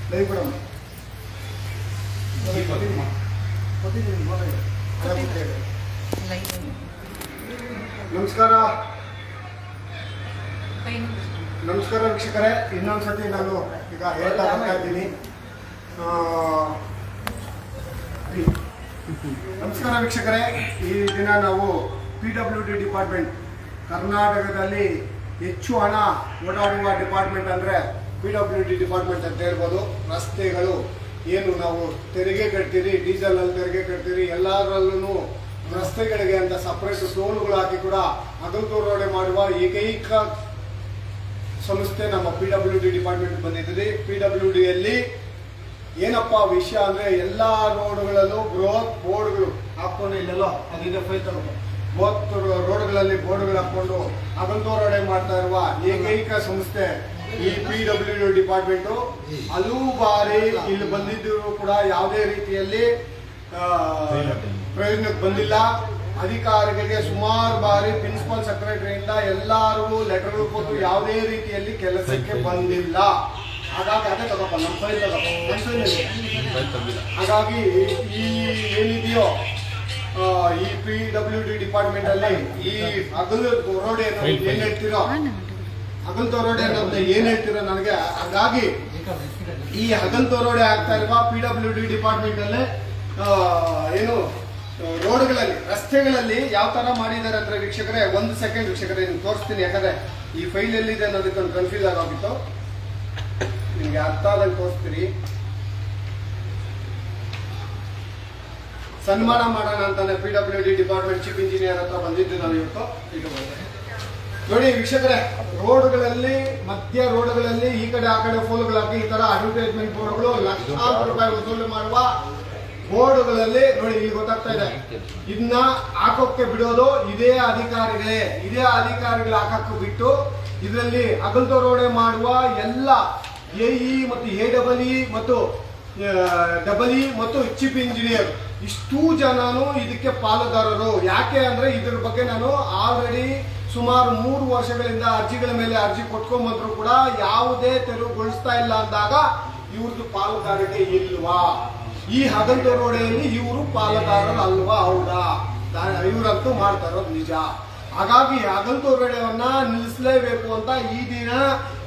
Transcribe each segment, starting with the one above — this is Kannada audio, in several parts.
ನಮಸ್ಕಾರ ನಮಸ್ಕಾರ ವೀಕ್ಷಕರೇ, ಇನ್ನೊಂದ್ಸತಿ ನಾನು ಈಗ ಹೇಳ್ತಾ ಬರ್ತಾ ಇದ್ದೀನಿ. ನಮಸ್ಕಾರ ವೀಕ್ಷಕರೇ, ಈ ದಿನ ನಾವು PWD ಡಿಪಾರ್ಟ್ಮೆಂಟ್, ಕರ್ನಾಟಕದಲ್ಲಿ ಹೆಚ್ಚು ಹಣ ಓಡಾಡುವ ಡಿಪಾರ್ಟ್ಮೆಂಟ್ ಅಂದರೆ PWD ಡಿಪಾರ್ಟ್ಮೆಂಟ್ ಅಂತ ಹೇಳ್ಬೋದು. ರಸ್ತೆಗಳು ಏನು ನಾವು ತೆರಿಗೆ ಕಟ್ತೀರಿ, ಡೀಸೆಲಲ್ಲಿ ತೆರಿಗೆ ಕಟ್ತೀರಿ, ಎಲ್ಲರಲ್ಲೂ ರಸ್ತೆಗಳಿಗೆ ಅಂತ ಸಪ್ರೇಟ್ ಟೋಲ್ಗಳು ಹಾಕಿ ಕೂಡ ಅಗಲತೋರಡೆ ಮಾಡುವ ಏಕೈಕ ಸಂಸ್ಥೆ ನಮ್ಮ PWD ಡಿಪಾರ್ಟ್ಮೆಂಟ್ ಬಂದಿದ್ದೀರಿ. PWDಯಲ್ಲಿ ಏನಪ್ಪ ವಿಷಯ ಅಂದರೆ ಎಲ್ಲ ರೋಡ್ಗಳಲ್ಲೂ ಬೃಹತ್ ಬೋರ್ಡ್ಗಳು ಹಾಕ್ಕೊಂಡು, ಇಲ್ಲೆಲ್ಲೋ ಅದಿದೆ ಫೈಲ್ ತಗೊಂಡು ಬೃಹತ್ ರೋಡ್ಗಳಲ್ಲಿ ಬೋರ್ಡ್ಗಳು ಹಾಕ್ಕೊಂಡು ಅಗಲತೋರಡೆ ಮಾಡ್ತಾ ಇರುವ ಏಕೈಕ ಸಂಸ್ಥೆ ಈ PWD ಡಿಪಾರ್ಟ್ಮೆಂಟು. ಹಲವು ಬಾರಿ ಇಲ್ಲಿ ಬಂದಿದ್ದರೂ ಕೂಡ ಯಾವುದೇ ರೀತಿಯಲ್ಲಿ ಪ್ರಯೋಜನಕ್ಕೆ ಬಂದಿಲ್ಲ. ಅಧಿಕಾರಿಗಳಿಗೆ ಸುಮಾರು ಬಾರಿ ಪ್ರಿನ್ಸಿಪಲ್ ಸೆಕ್ರೆಟರಿಯಿಂದ ಎಲ್ಲರಿಗೂ ಲೆಟರ್ ಕೊಟ್ಟು ಯಾವುದೇ ರೀತಿಯಲ್ಲಿ ಕೆಲಸಕ್ಕೆ ಬಂದಿಲ್ಲ. ಹಾಗಾಗಿ ಅದೇ ತಗೋಪ್ಪ, ನಮ್ಮ ಫೈಲ್ ಹಾಗಾಗಿ ಈ ಏನಿದೆಯೋ ಈ PWD ಡಿಪಾರ್ಟ್ಮೆಂಟ್ ಅಲ್ಲಿ ಈ ಅಗಲತೋರಡೆ ಏನ್ ಹೇಳ್ತೀರೋ, ಅಗಲತೋರಡೆ ಅನ್ನೋದನ್ನ ಏನ್ ಹೇಳ್ತೀರೋ ನನಗೆ. ಹಾಗಾಗಿ ಈ ಅಗಲತೋರಡೆ ಆಗ್ತಾ ಇರುವ PWD ಡಿಪಾರ್ಟ್ಮೆಂಟ್ ಅಲ್ಲಿ ಏನು ರೋಡ್ಗಳಲ್ಲಿ, ರಸ್ತೆಗಳಲ್ಲಿ ಯಾವ ತರ ಮಾಡಿದ್ದಾರೆ ಅಂದ್ರೆ ವೀಕ್ಷಕರೇ, ಒಂದು ಸೆಕೆಂಡ್ ವೀಕ್ಷಕರೇ ನಿಮ್ಗೆ ತೋರಿಸ್ತೀನಿ. ಯಾಕಂದ್ರೆ ಈ ಫೈಲ್ ಎಲ್ಲಿದೆ ಅನ್ನೋದಕ್ಕೆ ಒಂದು ಕನ್ಫ್ಯೂಸ್ ಆಗೋಗಿತ್ತು. ನಿಮ್ಗೆ ಅರ್ಥ ಆದಂಗೆ ತೋರಿಸ್ತೀರಿ. ಸನ್ಮಾನ ಮಾಡೋಣ ಅಂತಾನೆ PWD ಡಿಪಾರ್ಟ್ಮೆಂಟ್ ಚೀಫ್ ಇಂಜಿನಿಯರ್ ಹತ್ರ ಬಂದಿದ್ದು ನಾವು ಇವತ್ತು. ನೋಡಿ ವೀಕ್ಷಕರೇ, ರೋಡ್ಗಳಲ್ಲಿ, ಮಧ್ಯ ರೋಡ್ಗಳಲ್ಲಿ ಈ ಕಡೆ ಆ ಕಡೆ ಫೋಲ್ಗಳು ಹಾಕಿ ಈ ತರ ಅಡ್ವರ್ಟೈಸ್ಮೆಂಟ್ ಬೋರ್ಡ್ಗಳು ಲಕ್ಷಾಂತರ ರೂಪಾಯಿ ವಸೂಲಿ ಮಾಡುವ ಬೋರ್ಡ್ಗಳಲ್ಲಿ ನೋಡಿ ಇಲ್ಲಿ ಗೊತ್ತಾಗ್ತಾ ಇದೆ. ಇದನ್ನ ಹಾಕೋಕ್ಕೆ ಬಿಡೋದು ಇದೇ ಅಧಿಕಾರಿಗಳು ಹಾಕಕ್ಕೆ ಬಿಟ್ಟು ಇದರಲ್ಲಿ ಅಗಲತೋರಡೆ ಮಾಡುವ ಎಲ್ಲ AE ಮತ್ತು AEE ಮತ್ತು EE ಮತ್ತು ಚೀಫ್ ಇಂಜಿನಿಯರ್ ಇಷ್ಟೂ ಜನನು ಇದಕ್ಕೆ ಪಾಲುದಾರರು. ಯಾಕೆ ಅಂದ್ರೆ ಇದ್ರ ಬಗ್ಗೆ ನಾನು ಆಲ್ರೆಡಿ ಸುಮಾರು 3 ವರ್ಷಗಳಿಂದ ಅರ್ಜಿಗಳ ಮೇಲೆ ಅರ್ಜಿ ಕೊಟ್ಕೊಂಡ್ಬಂದ್ರು ಕೂಡ ಯಾವುದೇ ತೆರವುಗೊಳಿಸ್ತಾ ಇಲ್ಲ ಅಂದಾಗ ಇವ್ರದ್ದು ಪಾಲುದಾರಿಕೆ ಇಲ್ವಾ? ಈ ಅಗಲತೋರಡೆಯಲ್ಲಿ ಇವರು ಪಾಲುದಾರರು ಅಲ್ವಾ? ಹೌದಾ? ಇವರಂತೂ ಮಾಡ್ತಾ ಇರೋದು ನಿಜ. ಹಾಗಾಗಿ ಅಗಲತೋರಡೆಯನ್ನ ನಿಲ್ಲಿಸಲೇಬೇಕು ಅಂತ ಈ ದಿನ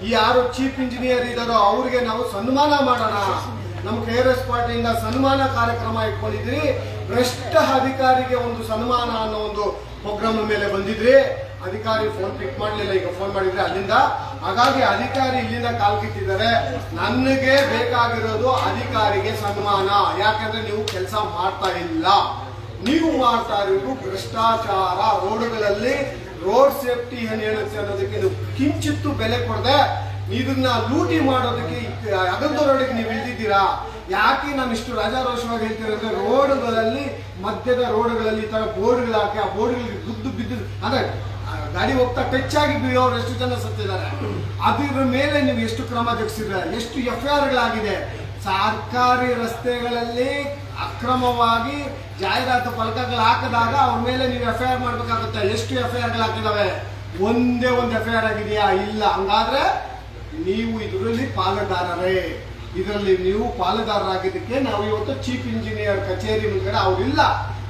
ಈ ಯಾರು ಚೀಫ್ ಇಂಜಿನಿಯರ್ ಇದ್ದಾರೋ ಅವ್ರಿಗೆ ನಾವು ಸನ್ಮಾನ ಮಾಡೋಣ. ನಮ್ಮ KRS ಪಾರ್ಟಿಯಿಂದ ಸನ್ಮಾನ ಕಾರ್ಯಕ್ರಮ ಇಟ್ಕೊಂಡಿದ್ರಿ. ಭ್ರಷ್ಟ ಅಧಿಕಾರಿಗೆ ಒಂದು ಸನ್ಮಾನ ಅನ್ನೋ ಒಂದು ಪ್ರೋಗ್ರಾಮ್ ಮೇಲೆ ಬಂದಿದ್ರಿ. ಅಧಿಕಾರಿ ಫೋನ್ ಪಿಕ್ ಮಾಡಲಿಲ್ಲ, ಈಗ ಫೋನ್ ಮಾಡಿದ್ರೆ ಅಲ್ಲಿಂದ. ಹಾಗಾಗಿ ಅಧಿಕಾರಿ ಇಲ್ಲಿಂದ ಕಾಲ್ಕಿತ್ತಿದ್ದಾರೆ. ನನಗೆ ಬೇಕಾಗಿರೋದು ಅಧಿಕಾರಿಗೆ ಸನ್ಮಾನ. ಯಾಕಂದ್ರೆ ನೀವು ಕೆಲಸ ಮಾಡ್ತಾ ಇಲ್ಲ, ನೀವು ಮಾಡ್ತಾ ಇರೋದು ಭ್ರಷ್ಟಾಚಾರ. ರೋಡ್ಗಳಲ್ಲಿ ರೋಡ್ ಸೇಫ್ಟಿ ಏನ್ ಹೇಳುತ್ತೆ ಅನ್ನೋದಕ್ಕೆ ನೀವು ಕಿಂಚಿತ್ತು ಬೆಲೆ ಕೊಡದೆ ಇದನ್ನ ಲೂಟಿ ಮಾಡೋದಕ್ಕೆ ಅಗಲತೋರಡೆಗೆ ನೀವು ಇಳಿದಿದ್ದೀರಾ. ಯಾಕೆ ನಾನು ಇಷ್ಟು ರಾಜಾರೋಷವಾಗಿ ಹೇಳ್ತಿರೋದ್ರೆ, ರೋಡ್ಗಳಲ್ಲಿ, ಮಧ್ಯದ ರೋಡ್ಗಳಲ್ಲಿ ಈ ತರ ಬೋರ್ಡ್ಗಳು ಹಾಕಿ ಆ ಬೋರ್ಡ್ಗಳಿಗೆ ಗುದ್ದು ಬಿದ್ದು ಅಂದ್ರೆ ಗಾಡಿ ಹೋಗ್ತಾ ಟಚ್ ಆಗಿ ಬೀಳೋರು ಎಷ್ಟು ಜನ ಸತ್ತಿದ್ದಾರೆ. ಅದ್ರ ಮೇಲೆ ನೀವು ಎಷ್ಟು ಕ್ರಮ ಜರುಗಿಸಿದ್ರೆ, ಎಷ್ಟು FIR ಗಳಾಗಿದೆ. ಸರ್ಕಾರಿ ರಸ್ತೆಗಳಲ್ಲಿ ಅಕ್ರಮವಾಗಿ ಜಾಹೀರಾತು ಫಲಕಗಳು ಹಾಕಿದಾಗ ಅವ್ರ ಮೇಲೆ ನೀವು FIR ಮಾಡ್ಬೇಕಾಗುತ್ತೆ. ಎಷ್ಟು FIR ಗಳು ಹಾಕಿದಾವೆ? ಒಂದೇ ಒಂದು FIR ಆಗಿದೆಯಾ? ಇಲ್ಲ. ಹಂಗಾದ್ರೆ ನೀವು ಇದರಲ್ಲಿ ಪಾಲುದಾರರೇ. ಇದರಲ್ಲಿ ನೀವು ಪಾಲುದಾರರಾಗಿದ್ದಕ್ಕೆ ನಾವು ಇವತ್ತು ಚೀಫ್ ಇಂಜಿನಿಯರ್ ಕಚೇರಿ ಮುಂದ್ಗಡೆ ಅವರಿಲ್ಲ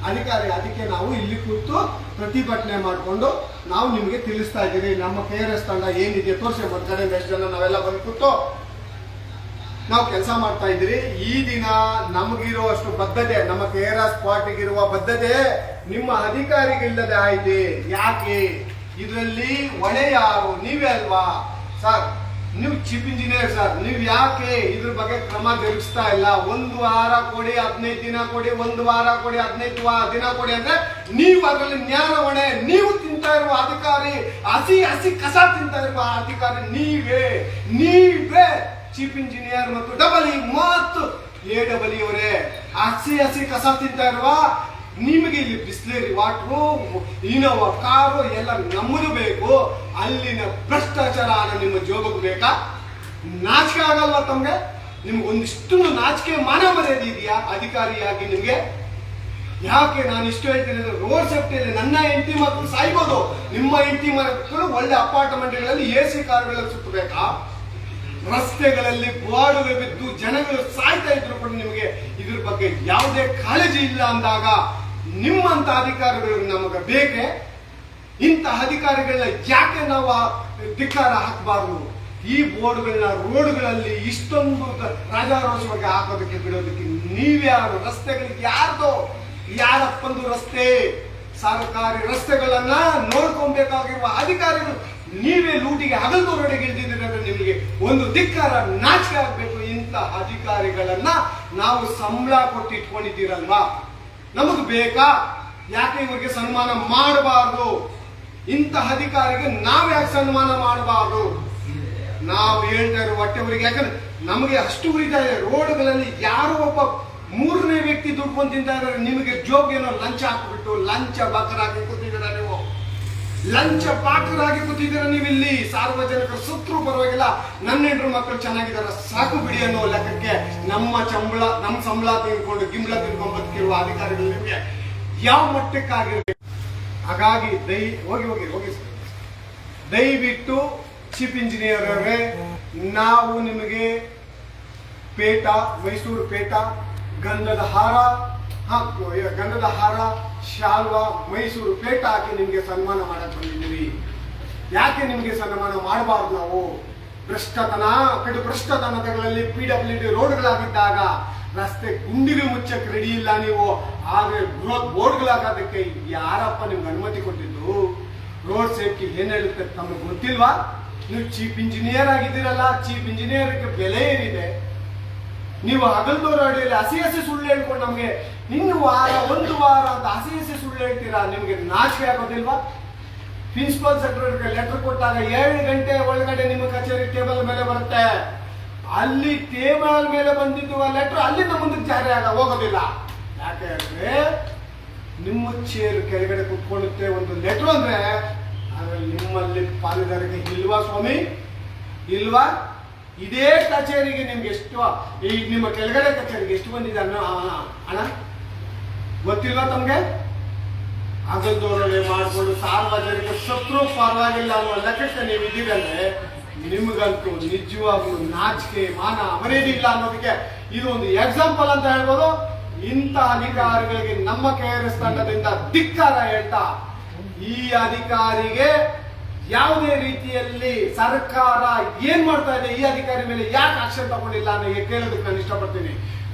ಅಧಿಕಾರಿ, ಅದಕ್ಕೆ ನಾವು ಇಲ್ಲಿ ಕೂತು ಪ್ರತಿಭಟನೆ ಮಾಡಿಕೊಂಡು ನಾವು ನಿಮಗೆ ತಿಳಿಸ್ತಾ ಇದ್ದೀವಿ. ನಮ್ಮ KRS ತಂಡ ಏನಿದೆ ತೋರಿಸಿ, ಒಂದ್ ಕಡೆಯಿಂದ ಎಷ್ಟು ಜನ ನಾವೆಲ್ಲ ಬಂದು ಕೂತು ನಾವು ಕೆಲಸ ಮಾಡ್ತಾ ಇದ್ದೀರಿ. ಈ ದಿನ ನಮಗಿರುವಷ್ಟು ಬದ್ಧತೆ, ನಮ್ಮ KRS ಪಾರ್ಟಿಗಿರುವ ಬದ್ಧತೆ ನಿಮ್ಮ ಅಧಿಕಾರಿಗಳಿಲ್ಲದೆ ಆಯ್ತು. ಯಾಕೆ? ಇದರಲ್ಲಿ ಹೊಣೆ ಯಾರು? ನೀವೇ ಅಲ್ವಾ ಸರ್? ನೀವು ಚೀಫ್ ಇಂಜಿನಿಯರ್ ಸರ್, ನೀವು ಯಾಕೆ ಇದ್ರ ಬಗ್ಗೆ ಕ್ರಮ ಜರುಗಿಸ್ತಾ ಇಲ್ಲ? 1 ವಾರ ಕೊಡಿ, 15 ದಿನ ಕೊಡಿ, 1 ವಾರ ಕೊಡಿ, 15 ದಿನ ಕೊಡಿ ಅಂದ್ರೆ ನೀವು ಅದರಲ್ಲಿ ಜ್ಞಾನ ಹೊಣೆ. ನೀವು ತಿಂತಾ ಇರುವ ಅಧಿಕಾರಿ, ಹಸಿ ಕಸ ತಿಂತಾ ಇರುವ ಅಧಿಕಾರಿ ನೀವೇ ಚೀಫ್ ಇಂಜಿನಿಯರ್ ಮತ್ತು EE ಮತ್ತು AEE ಅವರೇ. ಹಸಿ ಕಸ ತಿಂತಾ ಇರುವ ನಿಮಗೆ ಇಲ್ಲಿ ಬಿಸ್ಲೇರಿ ವಾಟ್ರು, ಇನೋವಾ ಕಾರು ಎಲ್ಲ ನಮ್ಮದು ಬೇಕು. ಅಲ್ಲಿನ ಭ್ರಷ್ಟಾಚಾರ ನಿಮ್ಮ ಜೋಬಕ್ಕೆ ಬೇಕಾ? ನಾಚಿಕೆ ಆಗಲ್ವಾ ತಮ್ಗೆ? ನಿಮ್ಗೆ ಒಂದಿಷ್ಟು ನಾಚಿಕೆ ಮಾನ ಮರ್ಯಾದೆ ಇದೆಯಾ ಅಧಿಕಾರಿಯಾಗಿ ನಿಮ್ಗೆ? ಯಾಕೆ ನಾನು ಇಷ್ಟು ಹೇಳ್ತೀನಿ? ರೋಡ್ ಸೇಫ್ಟಿಯಲ್ಲಿ ನನ್ನ ಹೆಂಡತಿ ಮಕ್ಕಳು ಸಾಯ್ಬೋದು, ನಿಮ್ಮ ಹೆಂಡತಿ ಮಕ್ಕಳು ಒಳ್ಳೆ ಅಪಾರ್ಟ್ಮೆಂಟ್ಗಳಲ್ಲಿ AC ಕಾರುಗಳಲ್ಲಿ ಸುತ್ತಬೇಕಾ? ರಸ್ತೆಗಳಲ್ಲಿ ಬೋರ್ಡ್ಗಳು ಬಿದ್ದು ಜನಗಳು ಸಾಯ್ತಾ ಇದ್ರು ಕೂಡ ನಿಮಗೆ ಇದ್ರ ಬಗ್ಗೆ ಯಾವುದೇ ಕಾಳಜಿ ಇಲ್ಲ ಅಂದಾಗ ನಿಮ್ಮಂತ ಅಧಿಕಾರಿಗಳು ನಮಗೆ ಬೇಕೆ? ಇಂಥ ಅಧಿಕಾರಿಗಳನ್ನ ಯಾಕೆ ನಾವು ಧಿಕ್ಕಾರ ಹಾಕಬಾರ್ದು? ಈ ಬೋರ್ಡ್ಗಳನ್ನ ರೋಡ್ಗಳಲ್ಲಿ ಇಷ್ಟೊಂದು ರಾಜಾರೋಷವಾಗಿ ಹಾಕೋದಕ್ಕೆ ಬಿಡೋದಕ್ಕೆ ನೀವ್ಯಾರು? ರಸ್ತೆಗಳಿಗೆ ಯಾರಪ್ಪಂದು ರಸ್ತೆ? ಸರ್ಕಾರಿ ರಸ್ತೆಗಳನ್ನ ನೋಡ್ಕೊಬೇಕಾಗಿರುವ ಅಧಿಕಾರಿಗಳು ನೀವೇ ಲೂಟಿಗೆ ಹಗಲ್ದೋರಡೆಗೆ ಇಳಿದಿದ್ರೆ ನಿಮಗೆ ಒಂದು ಧಿಕ್ಕಾರ, ನಾಚಿಕೆ ಆಗ್ಬೇಕು. ಇಂಥ ಅಧಿಕಾರಿಗಳನ್ನ ನಾವು ಸಂಬಳ ಕೊಟ್ಟು ಇಟ್ಕೊಂಡಿದ್ದೀರಲ್ವಾ, ನಮಗ್ ಬೇಕಾ? ಯಾಕೆ ಇವರಿಗೆ ಸನ್ಮಾನ ಮಾಡಬಾರ್ದು? ಇಂಥ ಅಧಿಕಾರಿಗೆ ನಾವ್ ಯಾಕೆ ಸನ್ಮಾನ ಮಾಡಬಾರ್ದು? ನಾವು ಹೇಳ್ತಾ ಇರೋ ಹೊಟ್ಟೆವರಿಗೆ, ಯಾಕಂದ್ರೆ ನಮಗೆ ಅಷ್ಟು ಉರಿತಾ ಇದೆ. ರೋಡ್ಗಳಲ್ಲಿ ಯಾರೋ ಒಬ್ಬ ಮೂರನೇ ವ್ಯಕ್ತಿ ದುಡ್ಕೊಂಡು ತಿಂತಾ ಇದ್ದಾರೆ, ನಿಮಗೆ ಜೋಗೇನೋ ಲಂಚ ಹಾಕ್ಬಿಟ್ಟು ಲಂಚ ಬಾಕರಾಗಿ ಕೂತಿದ್ದೀರಾ ನೀವು. ಲಂಚ ಪಾಕರಾಗಿ ಕೂತಿದ್ದೀರಾ ನೀವು ಇಲ್ಲಿ. ಸಾರ್ವಜನಿಕರು ಸತ್ರು ಪರವಾಗಿಲ್ಲ, ನನ್ನ ಹೆಂಡ್ರು ಮಕ್ಕಳು ಚೆನ್ನಾಗಿದ್ದಾರ ಸಾಕು ಬಿಡಿ ಅನ್ನೋ ಲೆಕ್ಕಕ್ಕೆ ನಮ್ಮ ಸಂಬಳ ತಿಳ್ಕೊಂಡು ಗಿಂಬಳ ತಿಳ್ಕೊಂಡು ಬದುಕಿರುವ ಅಧಿಕಾರಿಗಳು ನಿಮಗೆ ಯಾವ ಮಟ್ಟಕ್ಕಾಗಿರ್ಬೇಕು? ಹಾಗಾಗಿ ಹೋಗಿ ದಯವಿಟ್ಟು ಚೀಫ್ ಇಂಜಿನಿಯರ್ ಅವರೇ, ನಾವು ನಿಮಗೆ ಪೇಟ, ಮೈಸೂರು ಪೇಟ, ಗಂಧದ ಹಾರ, ಶಾಲ್ವಾ, ಮೈಸೂರು ಪೇಟ ಹಾಕಿ ನಿಮ್ಗೆ ಸನ್ಮಾನ ಮಾಡಕ್ ಬಂದಿದ್ದೀವಿ. ಯಾಕೆ ನಿಮ್ಗೆ ಸನ್ಮಾನ ಮಾಡಬಾರ್ದು? ನಾವು ಭ್ರಷ್ಟತನಗಳಲ್ಲಿ PWD ರೋಡ್ಗಳಾಗಿದ್ದಾಗ ರಸ್ತೆ ಗುಂಡಿಗೆ ಮುಚ್ಚಕ್ ರೆಡಿ ಇಲ್ಲ ನೀವು. ಆದ್ರೆ ಬೋರ್ಡ್ಗಳಾಗೋದಕ್ಕೆ ಯಾರಪ್ಪ ನಿಮ್ಗೆ ಅನುಮತಿ ಕೊಟ್ಟಿದ್ದು? ರೋಡ್ ಸೇಫ್ಟಿ ಏನ್ ಹೇಳುತ್ತೆ ತಮಗೆ ಗೊತ್ತಿಲ್ವಾ? ನೀವು ಚೀಫ್ ಇಂಜಿನಿಯರ್ ಆಗಿದ್ದೀರಲ್ಲ, ಚೀಫ್ ಇಂಜಿನಿಯರ್ಗೆ ಬೆಲೆ ಏನಿದೆ? ನೀವು ಹಗಲ್ದೋರ ಅಡಿಯಲ್ಲಿ ಹಸಿ ಸುಳ್ಳು ಹೇಳ್ಕೊಂಡು ನಮ್ಗೆ ಒಂದು ವಾರ ಅಂತ ಹಸಿ ಸುಳ್ಳು ಹೇಳ್ತೀರಾ. ನಿಮ್ಗೆ ನಾಚಿಕೆ ಆಗೋದಿಲ್ವಾ? ಪ್ರಿನ್ಸಿಪಲ್ ಸೆಕ್ರೆಟರಿಗೆ ಲೆಟರ್ ಕೊಟ್ಟಾಗ 7 ಗಂಟೆ ಒಳಗಡೆ ನಿಮ್ಮ ಕಚೇರಿ ಟೇಬಲ್ ಮೇಲೆ ಬರುತ್ತೆ. ಅಲ್ಲಿ ಟೇಬಲ್ ಮೇಲೆ ಬಂದಿದ್ದು ಲೆಟರ್ ಅಲ್ಲಿಂದ ಮುಂದಕ್ಕೆ ಜಾರಿ ಹೋಗೋದಿಲ್ಲ. ಯಾಕೆ ಅಂದ್ರೆ ನಿಮ್ಮ ಚೇರ್ ಕೆಳಗಡೆ ಕುತ್ಕೊಳ್ಳುತ್ತೆ ಒಂದು ಲೆಟರ್ ಅಂದ್ರೆ ಅದ್ರಲ್ಲಿ ನಿಮ್ಮಲ್ಲಿ ಪಾಲುದಾರಿಗೆ ಇಲ್ವಾ ಸ್ವಾಮಿ? ಇಲ್ವಾ? ಇದೇ ಕಚೇರಿಗೆ ನಿಮ್ಗೆ ಎಷ್ಟು, ಈ ನಿಮ್ಮ ಕೆಳಗಡೆ ಕಚೇರಿಗೆ ಎಷ್ಟು ಬಂದಿದೆ ಅನ್ನೋ ಹಣ ಗೊತ್ತಿಲ್ವಾ ತಮ್ಗೆ? ಹಗಲ್ದೋರಡೆ ಮಾಡಿಕೊಂಡು ಸಾರ್ವಜನಿಕ ಸತ್ರು ಪರವಾಗಿಲ್ಲ ಅನ್ನೋ ಲೆಕ್ಕಕ್ಕೆ ನೀವು ಇದ್ದೀರಂದ್ರೆ ನಿಮ್ಗಂತೂ ನಿಜವಾಗ್ಲೂ ನಾಚಿಕೆ, ಮಾನ, ಮರ್ಯಾದೆ ಇಲ್ಲ ಅನ್ನೋದಕ್ಕೆ ಇದು ಒಂದು ಎಕ್ಸಾಂಪಲ್ ಅಂತ ಹೇಳ್ಬೋದು. ಇಂಥ ಅಧಿಕಾರಿಗಳಿಗೆ ನಮ್ಮ KRS ತಂಡದಿಂದ ಧಿಕ್ಕಾರ ಹೇಳ್ತಾ, ಈ ಅಧಿಕಾರಿಗೆ ಯಾವುದೇ ರೀತಿಯಲ್ಲಿ ಸರ್ಕಾರ ಏನ್ ಮಾಡ್ತಾ ಇದೆ, ಈ ಅಧಿಕಾರಿ ಮೇಲೆ ಯಾಕೆ ಆಕ್ಷನ್ ತಗೊಂಡಿಲ್ಲ ಅನ್ನೋ ಕೇಳೋದಕ್ಕೆ ನಾನು ಇಷ್ಟಪಡ್ತೀನಿ.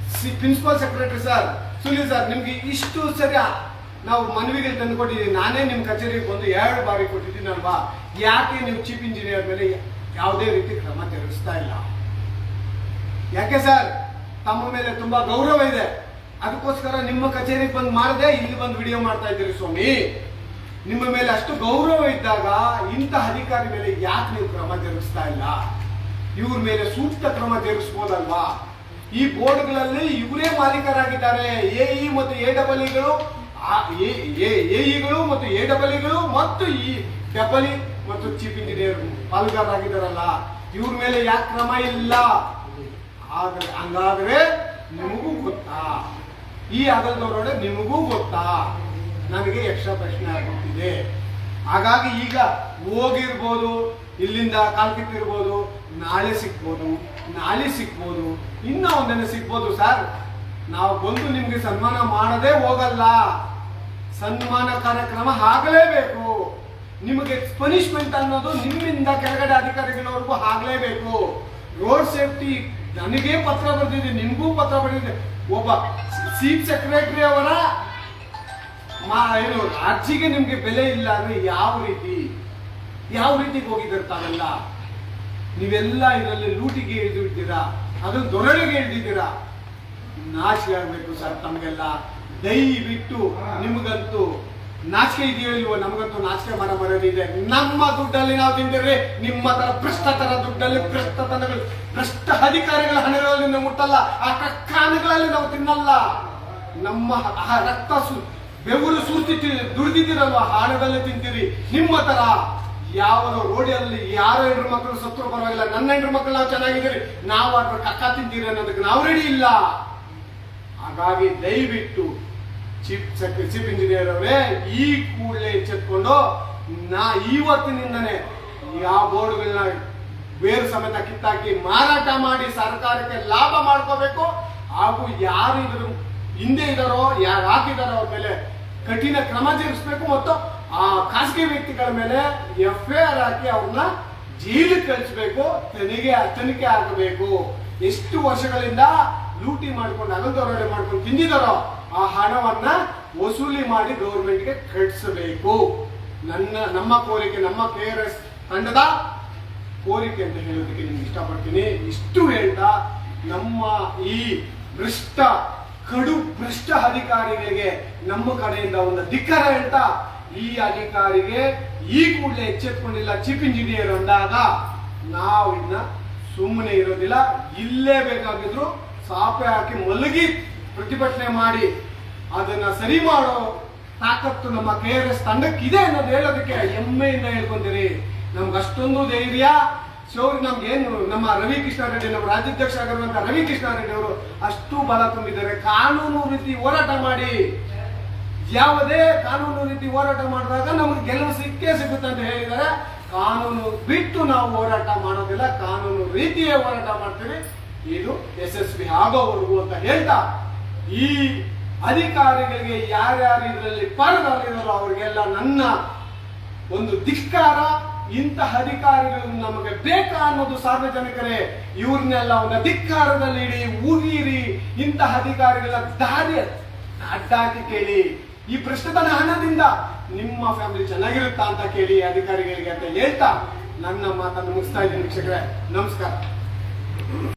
Principal secretary sir, Sunil sir, ನಿಮ್ಗೆ ಇಷ್ಟು ಸರಿ ನಾವು ಮನವಿಗೆ ತಂದುಕೊಟ್ಟಿದ್ದೀವಿ. ನಾನೇ ನಿಮ್ ಕಚೇರಿಗೆ ಬಂದು 2 ಬಾರಿ ಕೊಟ್ಟಿದ್ದೀನಲ್ವಾ? ಯಾಕೆ ನೀವು ಚೀಫ್ ಇಂಜಿನಿಯರ್ ಮೇಲೆ ಯಾವುದೇ ರೀತಿ ಕ್ರಮ ಜರುಗಿಸ್ತಾ ಇಲ್ಲ? ಯಾಕೆ ಸರ್? ತಮ್ಮ ಮೇಲೆ ತುಂಬಾ ಗೌರವ ಇದೆ, ಅದಕ್ಕೋಸ್ಕರ ನಿಮ್ಮ ಕಚೇರಿಗೆ ಬಂದು ಮಾಡದೆ ಇಲ್ಲಿ ಬಂದು ವಿಡಿಯೋ ಮಾಡ್ತಾ ಇದ್ದೀರಿ ಸ್ವಾಮಿ. ನಿಮ್ಮ ಮೇಲೆ ಅಷ್ಟು ಗೌರವ ಇದ್ದಾಗ ಇಂಥ ಅಧಿಕಾರಿ ಮೇಲೆ ಯಾಕೆ ನೀವು ಕ್ರಮ ಜರುಗಿಸ್ತಾ ಇಲ್ಲ? ಇವ್ರ ಮೇಲೆ ಸೂಕ್ತ ಕ್ರಮ ಜರುಗಿಸಬಹುದಲ್ವಾ? ಈ ಬೋರ್ಡ್ಗಳಲ್ಲಿ ಇವರೇ ಮಾಲೀಕರಾಗಿದ್ದಾರೆ. ಎಇ ಮತ್ತು AEEಗಳು ಮತ್ತು AEEಗಳು ಮತ್ತು ಈ ಡಬಲ್ ಮತ್ತು ಚೀಫ್ ಇಂಜಿನಿಯರ್ ಪಾಲುಗಾರರಾಗಿದ್ದಾರಲ್ಲ, ಇವ್ರ ಮೇಲೆ ಯಾಕೆ ಕ್ರಮ ಇಲ್ಲ? ಹಂಗಾದ್ರೆ ನಿಮಗೂ ಗೊತ್ತಾ? ಈ ಹಗಲ್ದೋರೊಡೆ ನಿಮಗೂ ಗೊತ್ತಾ? ನನಗೆ ಎಕ್ಸ್ಟ್ರಾ ಪ್ರಶ್ನೆ ಆಗುತ್ತಿದೆ. ಹಾಗಾಗಿ ಈಗ ಹೋಗಿರ್ಬೋದು, ಇಲ್ಲಿಂದ ಕಾಲ್ಕಿತ್ತಿರ್ಬೋದು, ನಾಳೆ ಸಿಕ್ಬೋದು, ಇನ್ನ ಒಂದನ್ನು ಸಿಗ್ಬೋದು ಸರ್. ನಾವು ಬಂದು ನಿಮ್ಗೆ ಸನ್ಮಾನ ಮಾಡದೇ ಹೋಗಲ್ಲ. ಸನ್ಮಾನ ಕಾರ್ಯಕ್ರಮ ಆಗಲೇಬೇಕು. ನಿಮಗೆ ಪನಿಷ್ಮೆಂಟ್ ಅನ್ನೋದು ನಿಮ್ಮಿಂದ ಕೆಳಗಡೆ ಅಧಿಕಾರಿಗಳವರೆಗೂ ಆಗಲೇಬೇಕು. ರೋಡ್ ಸೇಫ್ಟಿ ನನಗೆ ಪತ್ರ ಬರೆದಿದೆ, ನಿಮ್ಗೂ ಪತ್ರ ಬರೆದಿದೆ. ಒಬ್ಬ ಚೀಫ್ ಸೆಕ್ರೆಟರಿ ಅವರ ಅರ್ಜಿಗೆ ನಿಮ್ಗೆ ಬೆಲೆ ಇಲ್ಲ ಅಂದ್ರೆ ಯಾವ ರೀತಿ ಹೋಗಿದ್ದಾರೆ ತಾವೆಲ್ಲ? ನೀವೆಲ್ಲ ಇದರಲ್ಲಿ ಲೂಟಿಗೆ ಇಳಿದಿದ್ದೀರಾ, ಅದು ದೊರಳಿಗೆ ಇಳಿದಿದ್ದೀರಾ. ನಾಚಿಕೆ ಆಗ್ಬೇಕು ಸರ್ ತಮಗೆಲ್ಲ. ದಯವಿಟ್ಟು ನಿಮಗಂತೂ ನಾಚಿಕೆ ಇದೆಯೋ ಇಲ್ವೋ? ನಮಗಂತೂ ನಾಚಿಕೆ ಮರದಿದೆ. ನಮ್ಮ ದುಡ್ಡಲ್ಲಿ ನಾವು ತಿಂದಿರ್ರಿ, ನಿಮ್ಮ ತರ ಭ್ರಷ್ಟತನ ದುಡ್ಡಲ್ಲಿ ಭ್ರಷ್ಟ ಅಧಿಕಾರಿಗಳ ಹಣಗಳಲ್ಲಿ ನಾವು ಮುಟ್ಟಲ್ಲ, ಆ ಕಕ್ಕಾನಗಳಲ್ಲಿ ನಾವು ತಿನ್ನಲ್ಲ. ನಮ್ಮ ರಕ್ತ ಬೆವರು ಸೂರ್ತಿ ದುಡಿದಿದ್ದೀರಲ್ವ, ಹಣದಲ್ಲಿ ತಿಂತೀರಿ. ನಿಮ್ಮ ತರ ಯಾವುದೋ ರೋಡಿಯಲ್ಲಿ ಯಾರೋ ಹೆಂಡ್ರು ಮಕ್ಕಳು ಸತ್ರು ಪರವಾಗಿಲ್ಲ, ನನ್ನ ಹೆಂಡ್ರು ಮಕ್ಕಳು ನಾವು ಚೆನ್ನಾಗಿದ್ದೀರಿ, ನಾವು ಅದ್ರ ಕಕ್ಕ ತಿಂತೀರಿ ಅನ್ನೋದಕ್ಕೆ ನಾವು ರೆಡಿ ಇಲ್ಲ. ಹಾಗಾಗಿ ದಯವಿಟ್ಟು ಚೀಫ್ ಇಂಜಿನಿಯರ್ ಅವರೇ ಈ ಕೂಡಲೇ ಎಚ್ಚೆತ್ಕೊಂಡು ಇವತ್ತಿನಿಂದನೇ ಯಾವ ಬೋರ್ಡ್ಗಳನ್ನ ಬೇರು ಸಮೇತ ಕಿತ್ತಾಕಿ ಮಾರಾಟ ಮಾಡಿ ಸರ್ಕಾರಕ್ಕೆ ಲಾಭ ಮಾಡ್ಕೋಬೇಕು. ಹಾಗೂ ಯಾರು ಇದ್ರ ಹಿಂದೆ ಇದಾರೋ, ಯಾರು ಹಾಕಿದಾರೋ ಅವ್ರ ಮೇಲೆ ಕಠಿಣ ಕ್ರಮ ಜರುಗಿಸ್ಬೇಕು. ಮತ್ತು ಆ ಖಾಸಗಿ ವ್ಯಕ್ತಿಗಳ ಮೇಲೆ FIR ಹಾಕಿ ಅವ್ರನ್ನ ಜೈಲಿಗೆ ಕಳಿಸ್ಬೇಕು. ತನಿಖೆ ಆಗಬೇಕು. ಎಷ್ಟು ವರ್ಷಗಳಿಂದ ಲೂಟಿ ಮಾಡ್ಕೊಂಡು ಅಗಲ್ದೊರಡೆ ಮಾಡ್ಕೊಂಡು ತಿಂದಿದಾರೋ ಆ ಹಣವನ್ನ ವಸೂಲಿ ಮಾಡಿ ಗೌರ್ಮೆಂಟ್ಗೆ ಕಟ್ಟಿಸಬೇಕು. ನಮ್ಮ ಕೋರಿಕೆ, ನಮ್ಮ KRS ತಂಡದ ಕೋರಿಕೆ ಅಂತ ಹೇಳೋದಕ್ಕೆ ನಿಮ್ಗೆ ಇಷ್ಟಪಡ್ತೀನಿ. ಇಷ್ಟು ಹೇಳ್ತಾ ನಮ್ಮ ಈ ಕಡು ಭ್ರಷ್ಟ ಅಧಿಕಾರಿಗಳಿಗೆ ನಮ್ಮ ಕಡೆಯಿಂದ ಒಂದು ಧಿಕ್ಕಾರ ಹೇಳ್ತಾ, ಈ ಅಧಿಕಾರಿಗೆ ಈ ಕೂಡಲೇ ಎಚ್ಚೆತ್ಕೊಂಡಿಲ್ಲ ಚೀಫ್ ಇಂಜಿನಿಯರ್ ಅಂದಾಗ ನಾವು ಇನ್ನ ಸುಮ್ಮನೆ ಇರೋದಿಲ್ಲ. ಇಲ್ಲೇ ಬೇಕಾಗಿದ್ರು ಸಾಪೆ ಹಾಕಿ ಮಲಗಿ ಪ್ರತಿಭಟನೆ ಮಾಡಿ ಅದನ್ನ ಸರಿ ಮಾಡೋ ತಾಕತ್ತು ನಮ್ಮ KRS ತಂಡಕ್ಕಿದೆ ಅನ್ನೋದು ಹೇಳೋದಕ್ಕೆ ಹೆಮ್ಮೆಯಿಂದ ಹೇಳ್ಕೊಂತೀರಿ. ನಮ್ಗೆ ಅಷ್ಟೊಂದು ಧೈರ್ಯ ಶೌರ್ಯ ನಮ್ಗೇನು ನಮ್ಮ ರವಿಕೃಷ್ಣ ರೆಡ್ಡಿ, ನಮ್ಮ ರಾಜ್ಯಾಧ್ಯಕ್ಷ ಆಗಿರುವಂತ ರವಿಕೃಷ್ಣ ರೆಡ್ಡಿ ಅವರು ಅಷ್ಟು ಬಲ ತುಂಬಿದ್ದಾರೆ. ಕಾನೂನು ರೀತಿ ಹೋರಾಟ ಮಾಡಿ, ಯಾವುದೇ ಕಾನೂನು ರೀತಿ ಹೋರಾಟ ಮಾಡಿದಾಗ ನಮ್ಗೆ ಗೆಲುವು ಸಿಕ್ಕೇ ಸಿಗುತ್ತೆ ಅಂತ ಹೇಳಿದ್ದಾರೆ. ಕಾನೂನು ಬಿಟ್ಟು ನಾವು ಹೋರಾಟ ಮಾಡೋದಿಲ್ಲ, ಕಾನೂನು ರೀತಿಯೇ ಹೋರಾಟ ಮಾಡ್ತೀವಿ. ಇದು ಯಶಸ್ವಿ ಆಗೋವರೆಗೂ ಅಂತ ಹೇಳ್ತಾ, ಈ ಅಧಿಕಾರಿಗಳಿಗೆ ಯಾರ್ಯಾರು ಇದರಲ್ಲಿ ಪಾಲ್ಗೊಳ್ಳಿದಾರೋ ಅವರಿಗೆಲ್ಲ ನನ್ನ ಒಂದು ಧಿಕ್ಕಾರ. ಇಂತಹ ಅಧಿಕಾರಿಗಳು ನಮಗೆ ಬೇಕಾ ಅನ್ನೋದು ಸಾರ್ವಜನಿಕರೇ, ಇವ್ರನ್ನೆಲ್ಲ ಒಂದು ಧಿಕ್ಕಾರದಲ್ಲಿ ಇಡಿ, ಉಗಿರಿ. ಇಂತಹ ಅಧಿಕಾರಿಗಳ ದಾರಿ ಅಡ್ಡಾಕಿ ಕೇಳಿ. ಈ ಭ್ರಷ್ಟತನ ಹಣದಿಂದ ನಿಮ್ಮ ಫ್ಯಾಮಿಲಿ ಚೆನ್ನಾಗಿರುತ್ತಾ ಅಂತ ಕೇಳಿ ಅಧಿಕಾರಿಗಳಿಗೆ ಅಂತ ಹೇಳ್ತಾ ನನ್ನ ಮಾತನ್ನು ಮುಗಿಸ್ತಾ ಇದ್ದೀನಿ. ವೀಕ್ಷಕರೇ, ನಮಸ್ಕಾರ.